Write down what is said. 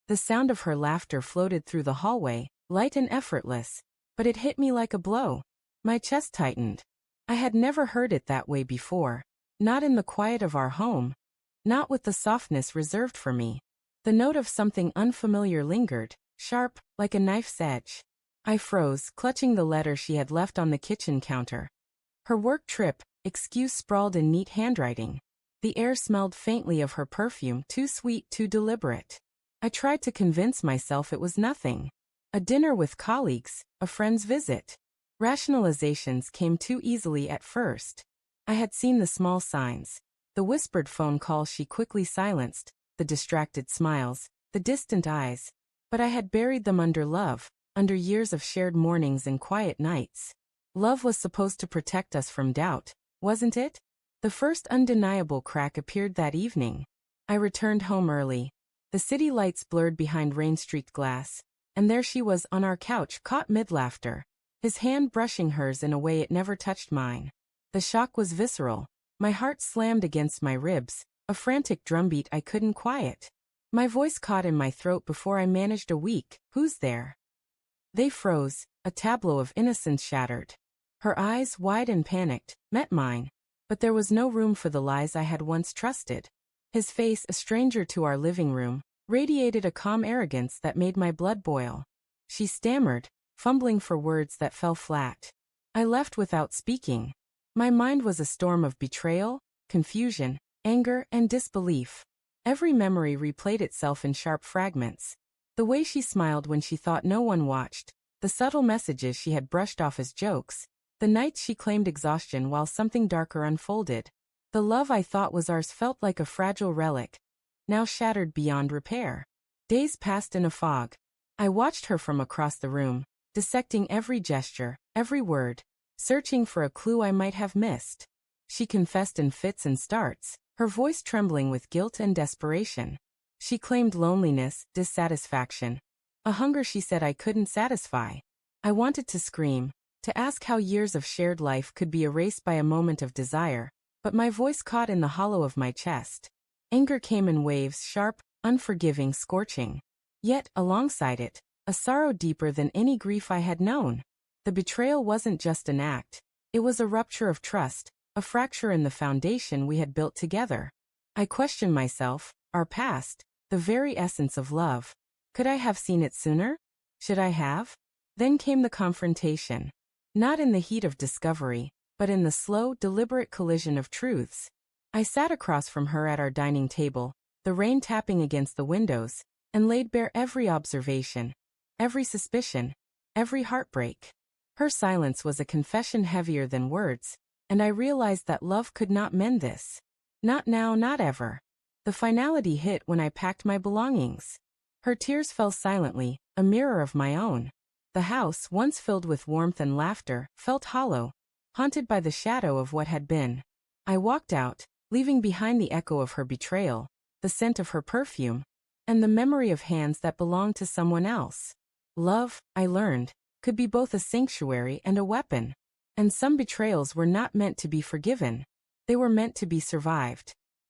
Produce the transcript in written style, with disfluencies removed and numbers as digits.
The sound of her laughter floated through the hallway, light and effortless, but it hit me like a blow. My chest tightened. I had never heard it that way before. Not in the quiet of our home. Not with the softness reserved for me. The note of something unfamiliar lingered, sharp, like a knife's edge. I froze, clutching the letter she had left on the kitchen counter. Her work trip, excuse sprawled in neat handwriting. The air smelled faintly of her perfume, too sweet, too deliberate. I tried to convince myself it was nothing. A dinner with colleagues, a friend's visit. Rationalizations came too easily at first. I had seen the small signs. The whispered phone call she quickly silenced, the distracted smiles, the distant eyes. But I had buried them under love, under years of shared mornings and quiet nights. Love was supposed to protect us from doubt, wasn't it? The first undeniable crack appeared that evening. I returned home early. The city lights blurred behind rain-streaked glass, and there she was on our couch, caught mid-laughter, his hand brushing hers in a way it never touched mine. The shock was visceral. My heart slammed against my ribs, a frantic drumbeat I couldn't quiet. My voice caught in my throat before I managed a weak, "Who's there?" They froze, a tableau of innocence shattered. Her eyes, wide and panicked, met mine, but there was no room for the lies I had once trusted. His face, a stranger to our living room, radiated a calm arrogance that made my blood boil. She stammered, fumbling for words that fell flat. I left without speaking. My mind was a storm of betrayal, confusion, anger, and disbelief. Every memory replayed itself in sharp fragments. The way she smiled when she thought no one watched, the subtle messages she had brushed off as jokes, the nights she claimed exhaustion while something darker unfolded. The love I thought was ours felt like a fragile relic, now shattered beyond repair. Days passed in a fog. I watched her from across the room, dissecting every gesture, every word, searching for a clue I might have missed. She confessed in fits and starts, her voice trembling with guilt and desperation. She claimed loneliness, dissatisfaction, a hunger she said I couldn't satisfy. I wanted to scream, to ask how years of shared life could be erased by a moment of desire, but my voice caught in the hollow of my chest. Anger came in waves, sharp, unforgiving, scorching. Yet, alongside it, a sorrow deeper than any grief I had known. The betrayal wasn't just an act. It was a rupture of trust, a fracture in the foundation we had built together. I questioned myself, our past, the very essence of love. Could I have seen it sooner? Should I have? Then came the confrontation. Not in the heat of discovery, but in the slow, deliberate collision of truths. I sat across from her at our dining table, the rain tapping against the windows, and laid bare every observation, every suspicion, every heartbreak. Her silence was a confession heavier than words, and I realized that love could not mend this. Not now, not ever. The finality hit when I packed my belongings. Her tears fell silently, a mirror of my own. The house, once filled with warmth and laughter, felt hollow, haunted by the shadow of what had been. I walked out, leaving behind the echo of her betrayal, the scent of her perfume, and the memory of hands that belonged to someone else. Love, I learned, could be both a sanctuary and a weapon. And some betrayals were not meant to be forgiven. They were meant to be survived.